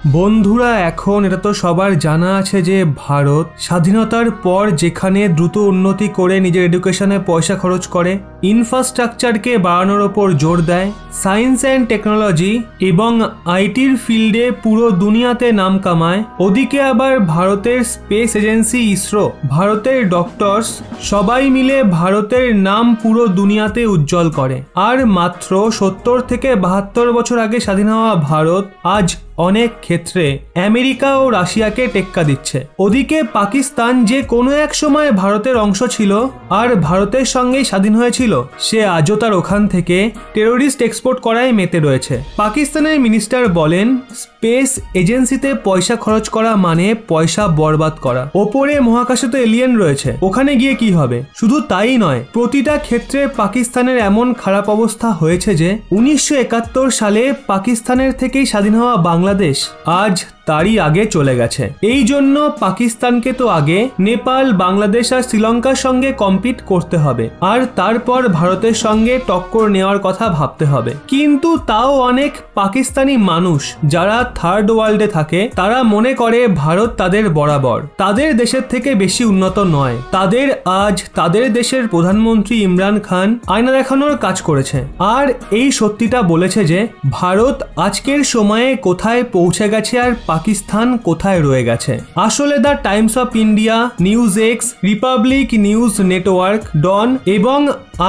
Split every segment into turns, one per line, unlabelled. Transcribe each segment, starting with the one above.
বন্ধুরা, এখন এটা তো সবার জানা আছে যে ভারত স্বাধীনতার পর যেখানে দ্রুত উন্নতি করে নিজের এডুকেশনে পয়সা খরচ করে, ইনফ্রাস্ট্রাকচারকে বাড়ানোর ওপর জোর দেয়, সায়েন্স অ্যান্ড টেকনোলজি এবং আইটির ফিল্ডে পুরো দুনিয়াতে নাম কামায়, ওদিকে আবার ভারতের স্পেস এজেন্সি ইসরো, ভারতের ডক্টরস সবাই মিলে ভারতের নাম পুরো দুনিয়াতে উজ্জ্বল করে। আর মাত্র 70 থেকে 72 বছর আগে স্বাধীন হওয়া ভারত আজ অনেক ক্ষেত্রে আমেরিকা ও রাশিয়াকে টেক্কা দিচ্ছে। ওদিকে পাকিস্তান, যে কোনো এক সময় ভারতের অংশ ছিল আর ভারতের সঙ্গেই স্বাধীন হয়েছিল, সে আজও তার ওখান থেকে টেরোরিস্ট এক্সপোর্ট করায় মেতে রয়েছে। পাকিস্তানের মিনিস্টার বলেন, স্পেস এজেন্সিতে পয়সা খরচ করা মানে পয়সা বরবাদ করা। ওপরে মহাকাশে তো এলিয়েন রয়েছে, ওখানে গিয়ে কি হবে? শুধু তাই নয়, প্রতিটা ক্ষেত্রে পাকিস্তানের এমন খারাপ অবস্থা হয়েছে যে 1971 সালে পাকিস্তানের থেকেই স্বাধীন হওয়া বাংলাদেশ আজ তারই আগে চলে গেছে। এই জন্য পাকিস্তানকে তো আগে নেপাল, বাংলাদেশ আর শ্রীলঙ্কার সঙ্গে কম্পিট করতে হবে, আর তারপর ভারতের সঙ্গে টক্কর নেওয়ার কথা ভাবতে হবে। কিন্তু তাও অনেক পাকিস্তানি মানুষ যারা থার্ড ওয়ার্ল্ডে থাকে, তারা মনে করে ভারত তাদের বরাবর, তাদের দেশের থেকে বেশি উন্নত নয়। তাদের দেশের প্রধানমন্ত্রী ইমরান খান আয়না দেখানোর কাজ করেছে, আর এই সত্যিটা বলেছে যে ভারত আজকের সময়ে কোথায় পৌঁছে গেছে আর পাকিস্তান কোথায় রয়ে গেছে। আসলে the Times of India, news X, Republic news network, Dawn এবং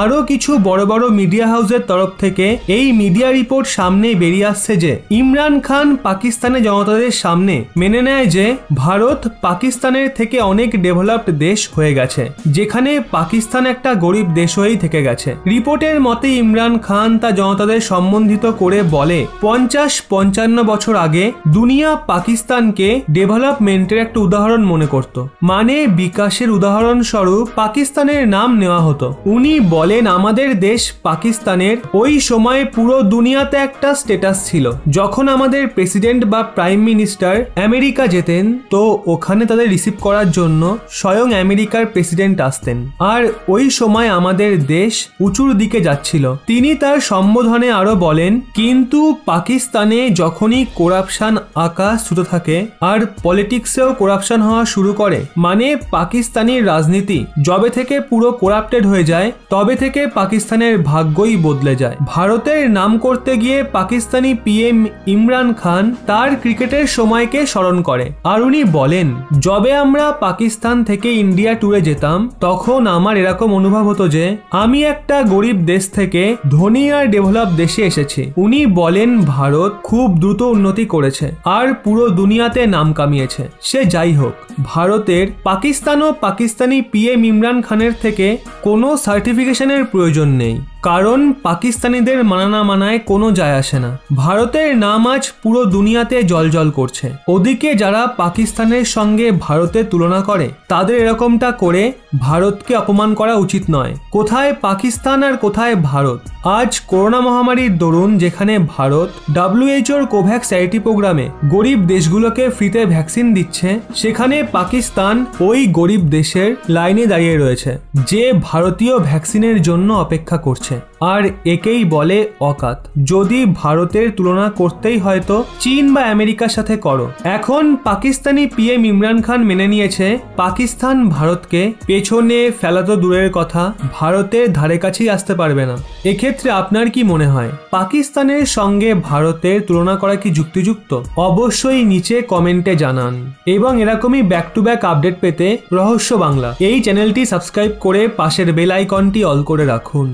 আরো কিছু বড় বড় মিডিয়া হাউসের তরফ থেকে এই মিডিয়া রিপোর্ট সামনে বেরিয়ে আসছে যে ইমরান খান পাকিস্তানের জনতাদের সামনে মেনে নেয় যে ভারত পাকিস্তানের থেকে অনেক ডেভেলপড দেশ হয়ে গেছে, যেখানে পাকিস্তান একটা গরিব দেশ হয়েই থেকে গেছে। রিপোর্টের মতে ইমরান খান তা জনতাদের সম্বন্ধিত করে বলে, 50-55 বছর আগে দুনিয়া পাকিস্তানকে ডেভেলপমেন্টের একটা উদাহরণ মনে করত, মানে বিকাশের উদাহরণ স্বরূপ পাকিস্তানের নাম নেওয়া হতো। উনি বলেন, আমাদের দেশ পাকিস্তানের ওই সময় পুরো দুনিয়াতে একটা স্ট্যাটাস ছিল। যখন আমাদের প্রেসিডেন্ট বা প্রাইম মিনিস্টার আমেরিকা যেতেন, তো ওখানে তাদের রিসিভ করার জন্য স্বয়ং আমেরিকার প্রেসিডেন্ট আসতেন, আর ওই সময় আমাদের দেশ উঁচুর দিকে যাচ্ছিল। তিনি তার সম্বোধনে আরো বলেন, কিন্তু পাকিস্তানে যখনই করাপশন আকাশ ছুতে থাকে আর পলিটিক্সেও করাপশন হওয়া শুরু করে, মানে পাকিস্তানি রাজনীতি যবে থেকে পুরো করাপ্টেড হয়ে যায়, তবে থেকে পাকিস্তানের ভাগ্যই বদলে যায়। ভারতের নাম করতে গিয়ে পাকিস্তানি পিএম ইমরান খান তার ক্রিকেটের সময়কে স্মরণ করে, আর উনি বলেন, যবে আমরা পাকিস্তান থেকে ইন্ডিয়া ট্যুরে যেতাম, তখন আমার এরকম অনুভব হতো যে আমি একটা গরিব দেশ থেকে ধনী আর ডেভেলপ দেশে এসেছি। উনি বলেন, ভারত খুব দ্রুত উন্নতি করেছে আর পুরো দুনিয়াতে নাম কামিয়েছে। সে যাই হোক, ভারতের পাকিস্তান ও পাকিস্তানি পিএম ইমরান খানের থেকে কোনো সার্টিফিকেশনের প্রয়োজন নেই, কারণ পাকিস্তানিদের মানা না মানায় কোনো যায় আসে না। ভারতের নাম আজ পুরো দুনিয়াতে জলজল করছে। ওদিকে যারা পাকিস্তানের সঙ্গে ভারতের তুলনা করে, তাদের এরকমটা করে ভারতকে অপমান করা উচিত নয়। কোথায় পাকিস্তান আর কোথায় ভারত? আজ করোনা মহামারীর দরুন যেখানে ভারত WHO কোভ্যাক্স চ্যারিটি প্রোগ্রামে গরিব দেশগুলোকে ফ্রিতে ভ্যাকসিন দিচ্ছে, সেখানে পাকিস্তান ওই গরিব দেশের লাইনে দাঁড়িয়ে রয়েছে, যে ভারতীয় ভ্যাকসিনের জন্য অপেক্ষা করছে। আর একেই বলে অকাত। যদি ভারতের তুলনা করতেই হয়তো চীন বা আমেরিকার সাথে করো। এখন পাকিস্তানি পিএম ইমরান খান মেনে নিয়েছে পাকিস্তান ভারতকে পেছনে ফেলা তো দূরের কথা, ভারতের ধারে কাছেই আসতে পারবে না। এক্ষেত্রে আপনার কি মনে হয়, পাকিস্তানের সঙ্গে ভারতের তুলনা করা কি যুক্তিযুক্ত? অবশ্যই নিচে কমেন্টে জানান, এবং এরকমই ব্যাক টু ব্যাক আপডেট পেতে রহস্য বাংলা এই চ্যানেলটি সাবস্ক্রাইব করে পাশের বেল আইকনটি অল করে রাখুন।